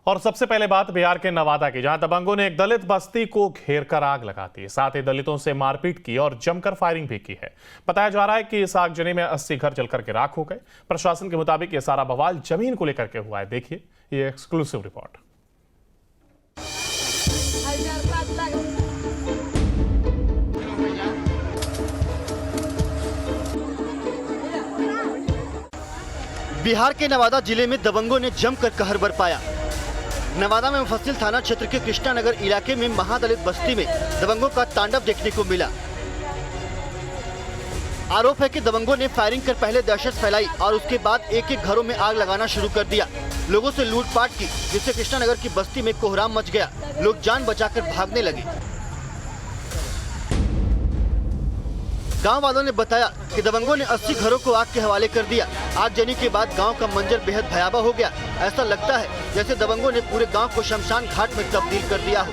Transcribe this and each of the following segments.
और सबसे पहले बात बिहार के नवादा की, जहां दबंगों ने एक दलित बस्ती को घेर कर आग लगा दी। साथ ही दलितों से मारपीट की और जमकर फायरिंग भी की है। बताया जा रहा है कि इस आगजनी में 80 घर जलकर के राख हो गए। प्रशासन के मुताबिक यह सारा बवाल जमीन को लेकर के हुआ है। देखिए ये एक्सक्लूसिव रिपोर्ट। बिहार के नवादा जिले में दबंगों ने जमकर कहर बरपाया। नवादा में मुफस्सिल थाना क्षेत्र के कृष्णा नगर इलाके में महादलित बस्ती में दबंगों का तांडव देखने को मिला। आरोप है कि दबंगों ने फायरिंग कर पहले दहशत फैलाई और उसके बाद एक एक घरों में आग लगाना शुरू कर दिया। लोगों से लूटपाट की, जिससे कृष्णा नगर की बस्ती में कोहराम मच गया। लोग जान बचाकर भागने लगे। गांव वालों ने बताया कि दबंगों ने 80 घरों को आग के हवाले कर दिया। आगजनी के बाद गांव का मंजर बेहद भयावह हो गया। ऐसा लगता है जैसे दबंगों ने पूरे गांव को शमशान घाट में तब्दील कर दिया हो।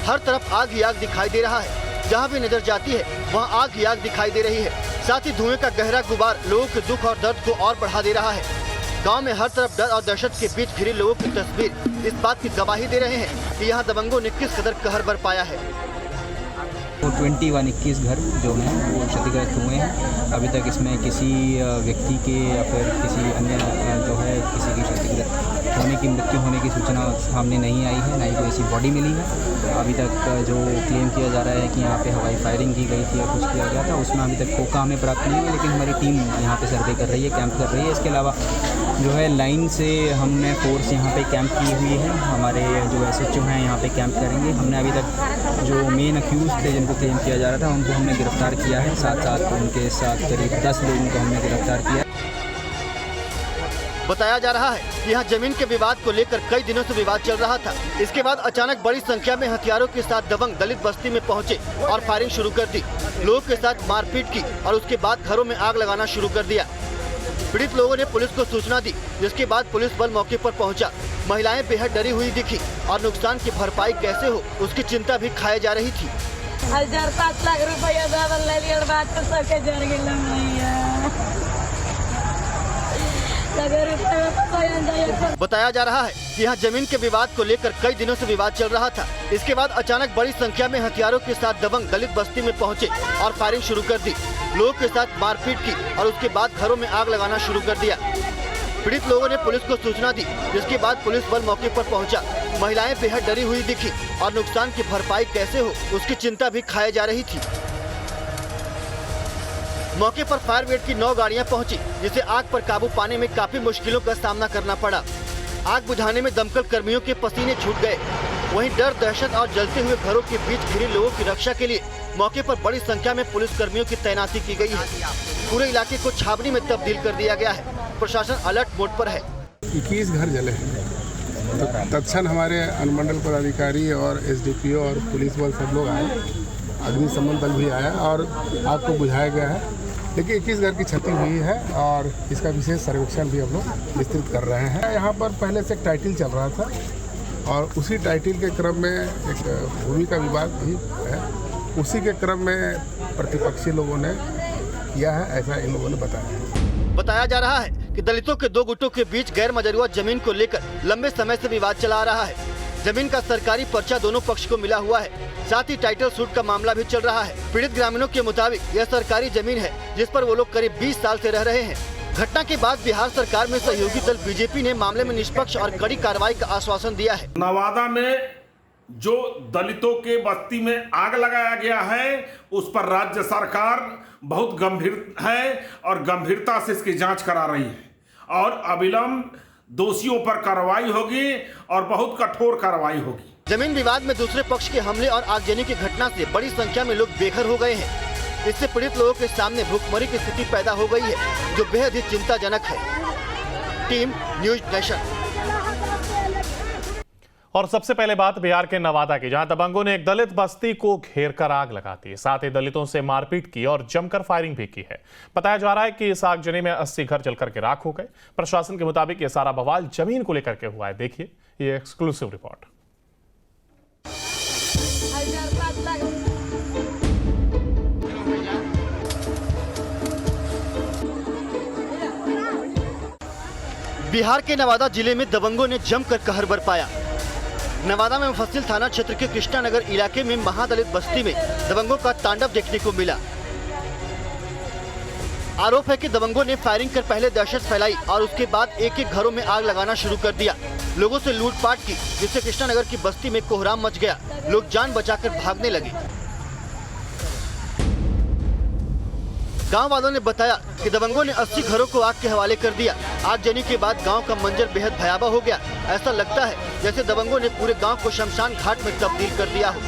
हर तरफ आग ही आग दिखाई दे रहा है। जहां भी नजर जाती है वहां आग ही आग दिखाई दे रही है। साथ ही धुएं का गहरा गुबार लोगों के दुख और दर्द को और बढ़ा दे रहा है। गाँव में हर तरफ डर और दहशत के बीच घिरे लोगों की तस्वीर इस बात की गवाही दे रहे हैं कि यहाँ दबंगों ने किस कदर कहर बरपाया है। 21 घर जो हैं वो क्षतिग्रस्त हुए हैं। अभी तक इसमें किसी व्यक्ति के या फिर किसी अन्य जो है किसी की क्षतिग्रस्त होने की मृत्यु होने की सूचना सामने नहीं आई है, ना ही कोई ऐसी बॉडी मिली है। अभी तक जो क्लेम किया जा रहा है कि यहाँ पे हवाई फायरिंग की गई थी या कुछ किया गया था, उसमें अभी तक कोका हमें प्राप्त नहीं हुई, लेकिन हमारी टीम यहाँ पे सर्वे कर रही है, कैंप कर रही है। इसके अलावा जो है लाइन से हमने फोर्स यहाँ पे कैंप की हुई है। हमारे जो SHO हैं यहाँ पे कैंप करेंगे। हमने अभी तक जो मेन अक्यूज थे जिनको क्लेम किया जा रहा था उनको हमने गिरफ्तार किया है। साथ साथ उनके साथ करीब 10 लोगों को हमने गिरफ्तार किया। बताया जा रहा है कि यहाँ जमीन के विवाद को लेकर कई दिनों से विवाद चल रहा था। इसके बाद अचानक बड़ी संख्या में हथियारों के साथ दबंग दलित बस्ती में पहुंचे और फायरिंग शुरू कर दी। लोगों के साथ मारपीट की और उसके बाद घरों में आग लगाना शुरू कर दिया। पीड़ित लोगों ने पुलिस को सूचना दी, जिसके बाद पुलिस बल मौके पर पहुंचा। महिलाएं बेहद डरी हुई दिखी और नुकसान की भरपाई कैसे हो उसकी चिंता भी खाई जा रही थी। 1000-5 लाख रुपया दबल ले लिया, बात तो सबके जर गेल मैया। बताया जा रहा है कि यहाँ जमीन के विवाद को लेकर कई दिनों से विवाद चल रहा था। इसके बाद अचानक बड़ी संख्या में हथियारों के साथ दबंग दलित बस्ती में पहुंचे और फायरिंग शुरू कर दी। लोगों के साथ मारपीट की और उसके बाद घरों में आग लगाना शुरू कर दिया। पीड़ित लोगों ने पुलिस को सूचना दी, जिसके बाद पुलिस बल मौके पर पहुंचा। महिलाएं बेहद डरी हुई दिखी और नुकसान की भरपाई कैसे हो उसकी चिंता भी खाई जा रही थी। मौके पर फायर ब्रिगेड की 9 गाड़ियां पहुंची, जिसे आग पर काबू पाने में काफी मुश्किलों का सामना करना पड़ा। आग बुझाने में दमकल कर्मियों के पसीने छूट गए। वहीं डर, दहशत और जलते हुए घरों के बीच घिरे लोगों की रक्षा के लिए मौके पर बड़ी संख्या में पुलिस कर्मियों की तैनाती की गई है। पूरे इलाके को छावनी में तब्दील कर दिया गया है। प्रशासन अलर्ट मोड पर है। 21 घर जले हैं। तो तत्क्षण हमारे अनुमंडल पदाधिकारी और SDPO और पुलिस बल सब लोग आए। अग्निशमन दल भी आया और आग को बुझाया गया है। लेकिन 21 घर की क्षति हुई है और इसका विशेष सर्वेक्षण भी हम लोग विस्तृत कर रहे हैं। यहाँ पर पहले से एक टाइटल चल रहा था और उसी टाइटल के क्रम में एक भूमि का विवाद भी है। उसी के क्रम में प्रतिपक्षी लोगों ने किया है, ऐसा इन लोगों ने बताया जा रहा है कि दलितों के 2 गुटों के बीच गैर मजरूआ जमीन को लेकर लंबे समय से विवाद चला आ रहा है। जमीन का सरकारी पर्चा दोनों पक्ष को मिला हुआ है। साथ ही टाइटल सूट का मामला भी चल रहा है। पीड़ित ग्रामीणों के मुताबिक यह सरकारी जमीन है, जिस पर वो लोग करीब 20 साल से रह रहे हैं। घटना के बाद बिहार सरकार में सहयोगी दल BJP ने मामले में निष्पक्ष और कड़ी कार्रवाई का आश्वासन दिया है। नवादा में जो दलितों के बस्ती में आग लगाया गया है उस पर राज्य सरकार बहुत गंभीर है और गंभीरता से इसकी जांच करा रही है और अविलंब दोषियों पर कार्रवाई होगी और बहुत कठोर कार्रवाई होगी। जमीन विवाद में दूसरे पक्ष के हमले और आगजनी की घटना से बड़ी संख्या में लोग बेघर हो गए हैं। इससे पीड़ित लोगों के सामने भूखमरी की स्थिति पैदा हो गई है, जो बेहद ही चिंताजनक है। Team news nation. और सबसे पहले बात बिहार के नवादा की, जहां दबंगों ने एक दलित बस्ती को घेर कर आग लगा दी। साथ ही दलितों से मारपीट की और जमकर फायरिंग भी की है। बताया जा रहा है कि इस आगजनी में 80 घर जलकर के राख हो गए। प्रशासन के मुताबिक यह सारा बवाल जमीन को लेकर के हुआ है। देखिए ये एक्सक्लूसिव रिपोर्ट। बिहार के नवादा जिले में दबंगों ने जमकर कहर बरपाया। नवादा में मुफस्सिल थाना क्षेत्र के कृष्णा नगर इलाके में महादलित बस्ती में दबंगों का तांडव देखने को मिला। आरोप है कि दबंगों ने फायरिंग कर पहले दहशत फैलाई और उसके बाद एक एक घरों में आग लगाना शुरू कर दिया। लोगों से लूटपाट की, जिससे कृष्णा नगर की बस्ती में कोहराम मच गया। लोग जान बचाकर भागने लगे। गांव वालों ने बताया कि दबंगों ने 80 घरों को आग के हवाले कर दिया। आगजनी के बाद गांव का मंजर बेहद भयावह हो गया। ऐसा लगता है जैसे दबंगों ने पूरे गांव को शमशान घाट में तब्दील कर दिया हो।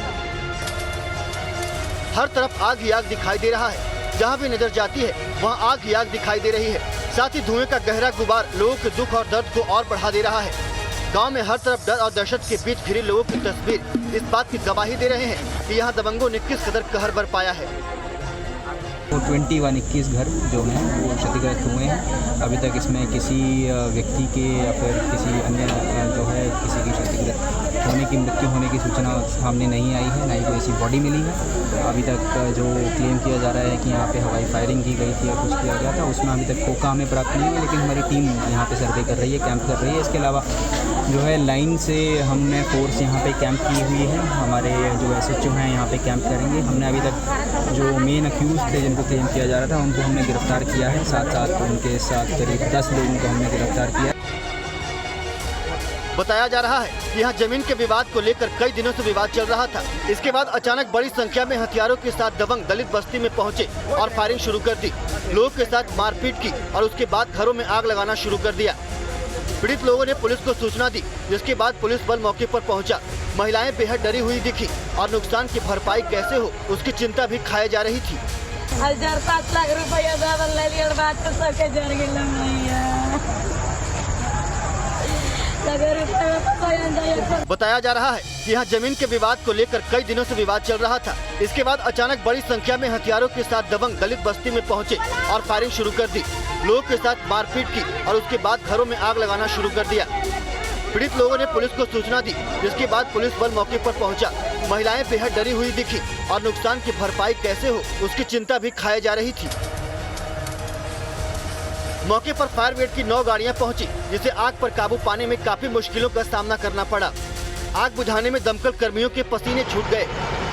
हर तरफ आग ही आग दिखाई दे रहा है। जहां भी नजर जाती है वहां आग ही आग दिखाई दे रही है। साथ ही धुएं का गहरा गुबार लोगों के दुख और दर्द को और बढ़ा दे रहा है। गांव में हर तरफ डर और दहशत के बीच घिरे लोगों की तस्वीर इस बात की गवाही दे रहे हैं कि यहाँ दबंगों ने किस कदर कहर बरपाया है। वो 21 घर जो हैं वो क्षतिग्रस्त हुए हैं। अभी तक इसमें किसी व्यक्ति के या फिर किसी अन्य जो है किसी की क्षतिग्रस्त होने की मृत्यु होने की सूचना सामने नहीं आई है, ना ही कोई ऐसी बॉडी मिली है। अभी तक जो क्लेम किया जा रहा है कि यहाँ पे हवाई फायरिंग की गई थी या कुछ किया गया था, उसमें अभी तक कोका हमें प्राप्त नहीं हुआ। लेकिन हमारी टीम यहाँ पे सर्वे कर रही है, कैंप कर रही है। इसके अलावा जो है लाइन से हमने फोर्स यहाँ पे कैंप की हुई है। हमारे जो SHO हैं यहाँ पे कैंप करेंगे। हमने अभी तक जो मेन अक्यूज थे जिनको क्लेम किया जा रहा था उनको हमने गिरफ्तार किया है। साथ साथ उनके साथ करीब 10 लोगों को हमने गिरफ्तार किया। बताया जा रहा है कि यहाँ जमीन के विवाद को लेकर कई दिनों से विवाद चल रहा था। इसके बाद अचानक बड़ी संख्या में हथियारों के साथ दबंग दलित बस्ती में पहुंचे और फायरिंग शुरू कर दी। लोगों के साथ मारपीट की और उसके बाद घरों में आग लगाना शुरू कर दिया। पीड़ित लोगों ने पुलिस को सूचना दी, जिसके बाद पुलिस बल मौके पर पहुंचा। महिलाएं बेहद डरी हुई दिखी और नुकसान की भरपाई कैसे हो उसकी चिंता भी खाई जा रही थी। 5 लाख रुपया दावल ले लिया, बात तो सबके जर गेल मैया। बताया जा रहा है कि यहाँ जमीन के विवाद को लेकर कई दिनों से विवाद चल रहा था। इसके बाद अचानक बड़ी संख्या में हथियारों के साथ दबंग दलित बस्ती में पहुंचे और फायरिंग शुरू कर दी। लोगों के साथ मारपीट की और उसके बाद घरों में आग लगाना शुरू कर दिया। पीड़ित लोगों ने पुलिस को सूचना दी, जिसके बाद पुलिस बल मौके पर पहुंचा। महिलाएं बेहद डरी हुई दिखी और नुकसान की भरपाई कैसे हो उसकी चिंता भी खाई जा रही थी। मौके पर फायर ब्रिगेड की 9 गाड़ियां पहुंची, जिसे आग पर काबू पाने में काफी मुश्किलों का सामना करना पड़ा। आग बुझाने में दमकल कर्मियों के पसीने छूट गए।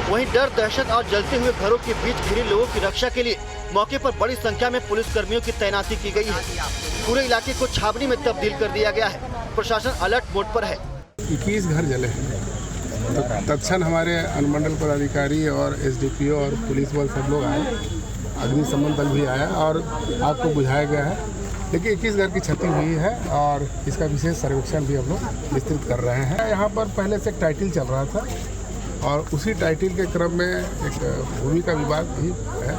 वहीं डर, दहशत और जलते हुए घरों के बीच घिरे लोगों की रक्षा के लिए मौके पर बड़ी संख्या में पुलिस कर्मियों की तैनाती की गई है। पूरे इलाके को छावनी में तब्दील कर दिया गया है। प्रशासन अलर्ट मोड पर है। 21 घर जले हैं। तो तत्क्षण हमारे अनुमंडल पदाधिकारी और SDPO और पुलिस बल सब लोग आए। अग्निशमन दल भी आया और आग को बुझाया गया है। लेकिन 21 घर की क्षति हुई है और इसका विशेष सर्वेक्षण भी हम लोग विस्तृत कर रहे हैं। यहाँ पर पहले से एक टाइटल चल रहा था और उसी टाइटल के क्रम में एक भूमि का विवाद भी है।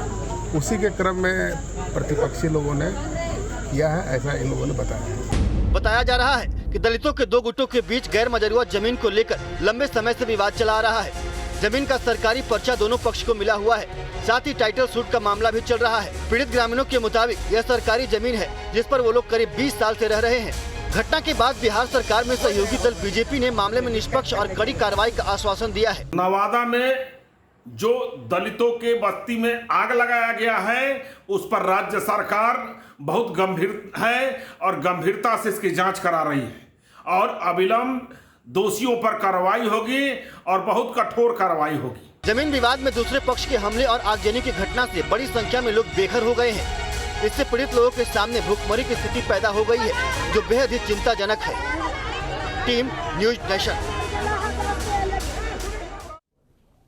उसी के क्रम में प्रतिपक्षी लोगों ने किया है, ऐसा इन लोगों ने बताया जा रहा है कि दलितों के 2 गुटों के बीच गैर मजरूआ जमीन को लेकर लंबे समय से विवाद चला आ रहा है। जमीन का सरकारी पर्चा दोनों पक्ष को मिला हुआ है। साथ ही टाइटल सूट का मामला भी चल रहा है। पीड़ित ग्रामीणों के मुताबिक यह सरकारी जमीन है, जिस पर वो लोग करीब 20 साल से रह रहे हैं। घटना के बाद बिहार सरकार में सहयोगी दल BJP ने मामले में निष्पक्ष और कड़ी कार्रवाई का आश्वासन दिया है। नवादा में जो दलितों के बस्ती में आग लगाया गया है उस पर राज्य सरकार बहुत गंभीर है और गंभीरता से इसकी जांच करा रही है और अविलंब दोषियों पर कार्रवाई होगी और बहुत कठोर कार्रवाई होगी। जमीन विवाद में दूसरे पक्ष के हमले और आगजनी की घटना से बड़ी संख्या में लोग बेघर हो गए हैं। इससे पीड़ित लोगों के सामने भूखमरी की स्थिति पैदा हो गई है, जो बेहद ही चिंताजनक है। Team news nation.